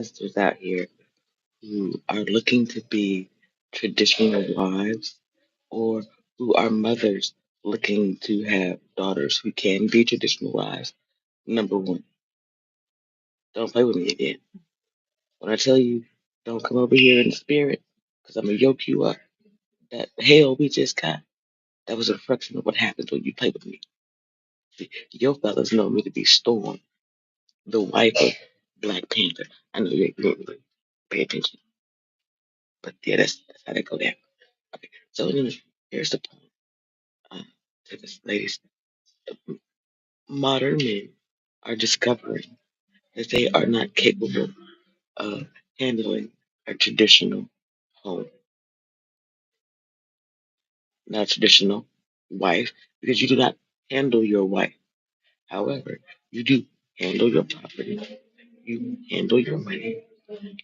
Sisters out here who are looking to be traditional wives or who are mothers looking to have daughters who can be traditional wives. Number one, don't play with me again. When I tell you, don't come over here in the spirit because I'm going to yoke you up. That hell we just got, that was a reflection of what happens when you play with me. See, your fellas know me to be Storm, the wife of Black Panther. I know you ain't really pay attention, but yeah, that's how that go down. Okay, so anyway, here's the point. Um, to this ladies, modern men are discovering that they are not capable of handling a traditional home, not a traditional wife, because you do not handle your wife. However, you do handle your property, you handle your money,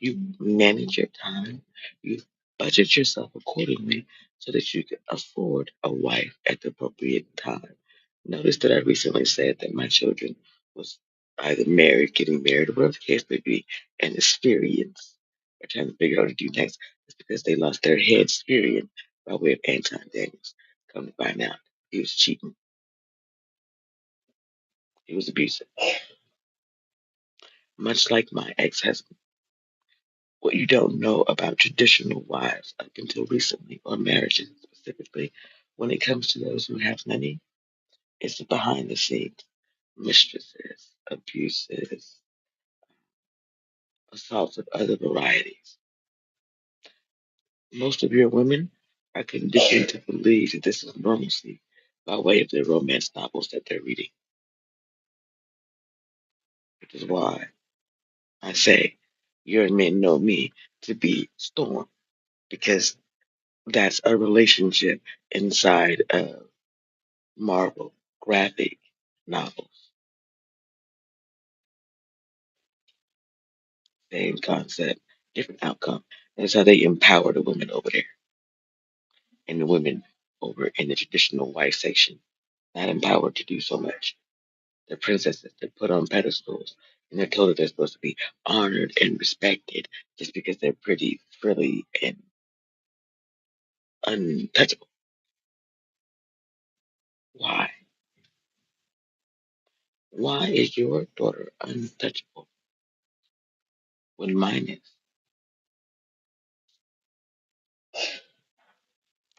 you manage your time, you budget yourself accordingly so that you can afford a wife at the appropriate time. Notice that I recently said that my children was either married, getting married, or whatever the case may be, and experience. They're trying to figure out what to do next. It's because they lost their head experience by way of Anton Daniels. Come to find out, he was cheating. He was abusive. Much like my ex-husband. What you don't know about traditional wives up until recently, or marriages specifically, when it comes to those who have money, is the behind the scenes mistresses, abuses, assaults of other varieties. Most of your women are conditioned to believe that this is normalcy by way of the romance novels that they're reading, which is why I say your men know me to be Storm, because that's a relationship inside of Marvel graphic novels. Same concept, different outcome. That's how they empower the women over there and the women over in the traditional white section. Not empowered to do so much. They're princesses. They're put on pedestals and they're told that they're supposed to be honored and respected just because they're pretty, frilly, and untouchable. Why? Why is your daughter untouchable when mine is?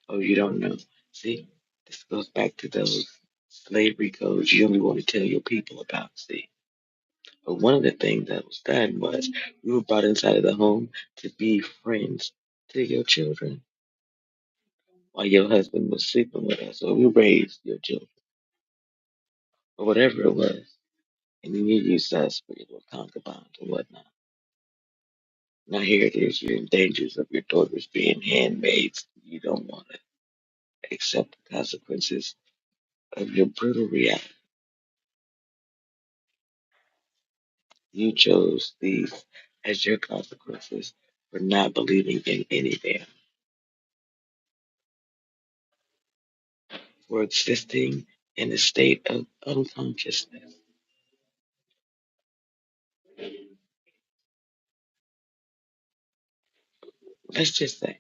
Oh, you don't know. See, this goes back to those slavery codes you only want to tell your people about. See, but one of the things that was done was we were brought inside of the home to be friends to your children while your husband was sleeping with us, or we raised your children, or whatever it was. And then you used us for your little concubines or whatnot. Now here it is, you're in dangers of your daughters being handmaids. You don't want to accept the consequences of your brutal reality. You chose these as your consequences for not believing in anything, for existing in a state of unconsciousness. Let's just say,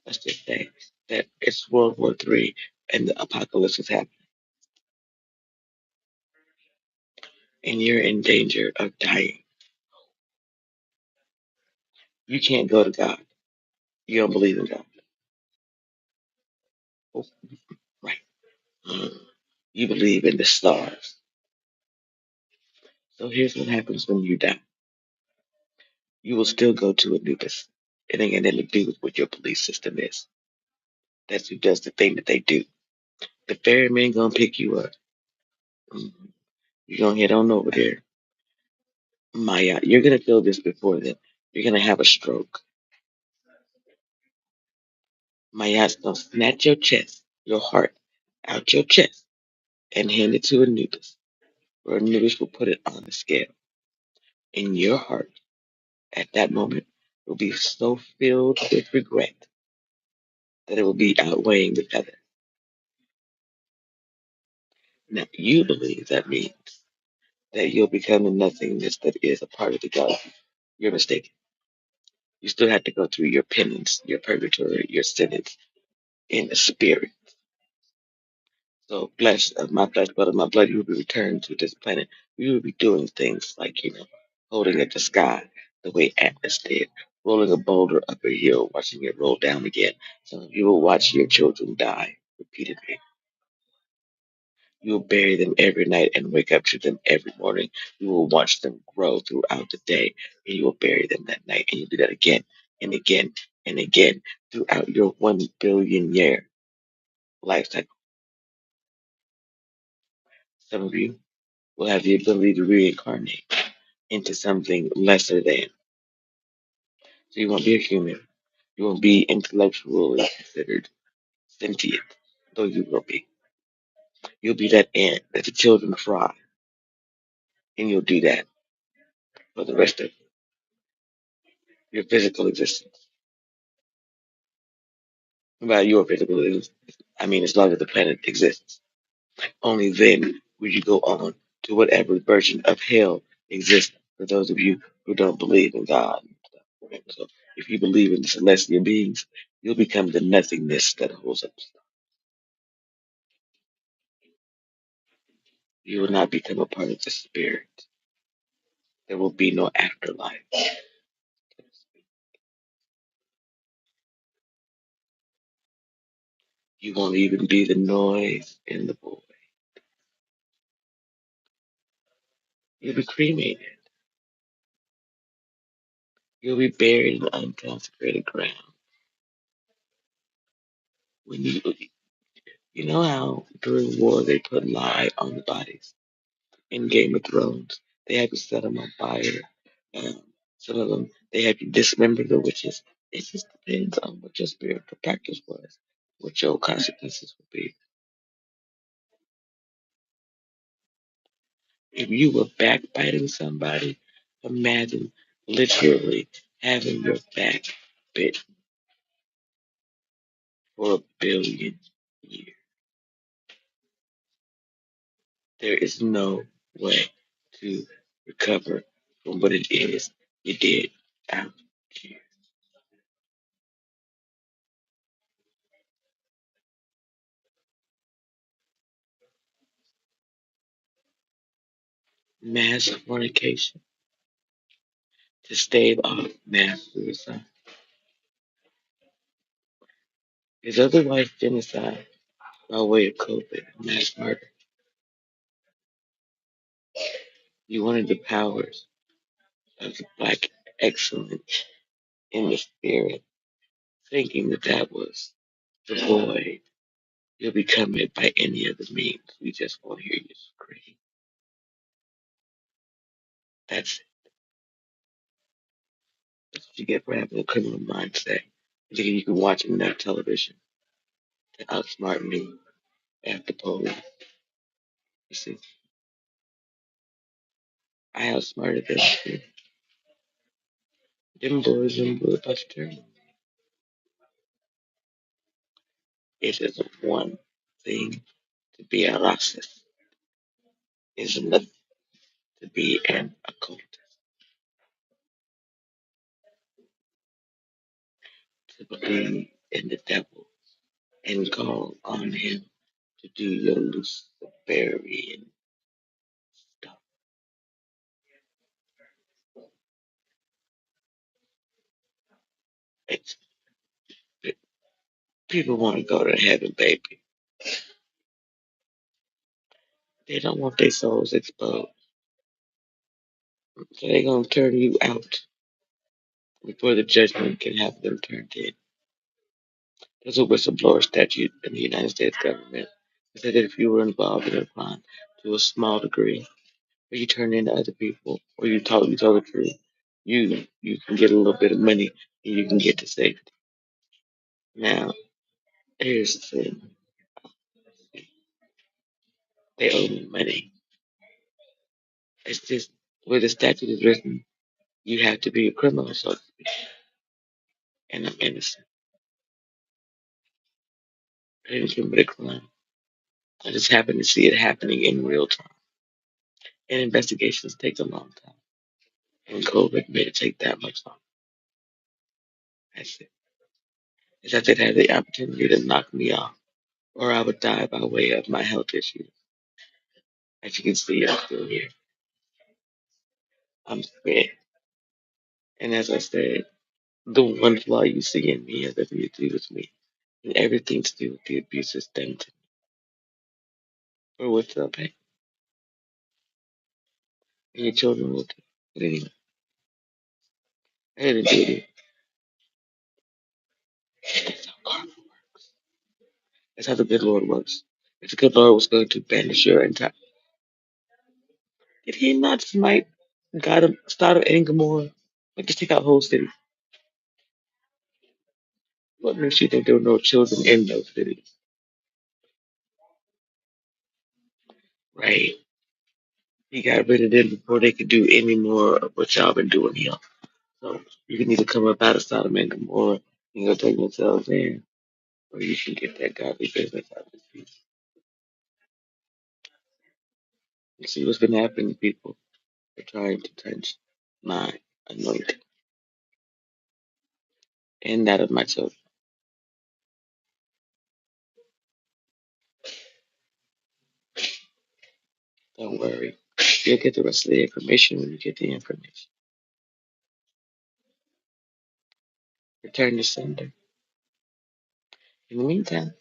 let's just say that it's World War III and the apocalypse is happening, and you're in danger of dying. You can't go to God. You don't believe in God. Oh, right. Mm. You believe in the stars. So here's what happens when you die. You will still go to Anubis. It ain't got nothing to do with what your belief system is. That's who does the thing that they do. The ferryman gonna pick you up. Mhm. You're gonna head on over there. Maya, you're gonna feel this before then. You're gonna have a stroke. Maya's gonna snatch your chest, your heart, out your chest and hand it to Anubis, where Anubis will put it on the scale. And your heart at that moment will be so filled with regret that it will be outweighing the feather. Now you believe that means that you'll become the nothingness that is a part of the God. You're mistaken. You still have to go through your penance, your purgatory, your sentence in the spirit. So flesh of my flesh, blood of my blood, you will be returned to this planet. You will be doing things like, holding up the sky the way Atlas did, rolling a boulder up a hill, watching it roll down again. Some of you will watch your children die repeatedly. You will bury them every night and wake up to them every morning. You will watch them grow throughout the day, and you will bury them that night. And you do that again and again and again throughout your 1 billion year life cycle. Some of you will have the ability to reincarnate into something lesser than. So you won't be a human. You won't be intellectually considered sentient, though you will be. You'll be that ant that the children fry, and you'll do that for the rest of your physical existence. By your physical existence, I mean as long as the planet exists. Only then will you go on to whatever version of hell exists for those of you who don't believe in God. So if you believe in the celestial beings, you'll become the nothingness that holds up. You will not become a part of the spirit. There will be no afterlife. You won't even be the noise in the void. You'll be cremated. You'll be buried in unconsecrated ground. When you know how during war they put lye on the bodies in Game of Thrones, they have you set them on fire. Um, some of them they have you dismember the witches. It just depends on what your spiritual practice was, what your consequences would be. If you were backbiting somebody, imagine literally having your back bit for 1 billion years. There is no way to recover from what it is you did out here. Mass fornication to stave off mass suicide is otherwise genocide by way of COVID, mass murder. You wanted the powers of the black excellence in the spirit, thinking that that was the void. You'll become it by any other means. We just won't hear you scream. That's That's what you get for having a criminal mindset. You can watch enough television to outsmart me after polls. You see, I outsmarted them too. Them boys and blue about to turn. It is one thing to be a racist. It's another to be an occultist. To believe in the devil and call on him to do your Luciferian stuff. It's, People want to go to heaven, baby. They don't want their souls exposed. So they're going to turn you out before the judgment can have them turned in. There's a whistleblower statute in the United States government that said that if you were involved in a crime to a small degree, or you turned in other people, or you told the truth, you can get a little bit of money and you can get to safety. Now, here's the thing: they owe me money. It's just where the statute is written, you have to be a criminal, so to speak, and I'm innocent. I didn't commit a crime. I just happened to see it happening in real time. And investigations take a long time. And COVID made it take that much longer. That's it. Is that it had the opportunity to knock me off, or I would die by way of my health issues. As you can see, I'm still here. I'm fit. And as I said, the one flaw you see in me has everything to do with me. And everything to do with the abuse system to me. Or what's up, hey? And your children will do. But anyway, I didn't do it. That's how karma works. That's how the good Lord works. If the good Lord was going to banish your entire. Did he not smite God of Sodom and Gomorrah? Like, just take out whole city. What makes you think there were no children in those cities? Right. He got rid of them before they could do any more of what y'all been doing here. So you can either come up out of Sodom and Gomorrah and go take yourselves in, or you can get that godly business out of this piece. You see what's been happening to people. They're trying to touch my anointing and that of my children. Don't worry. You'll get the rest of the information when you get the information. Return to sender. In the meantime,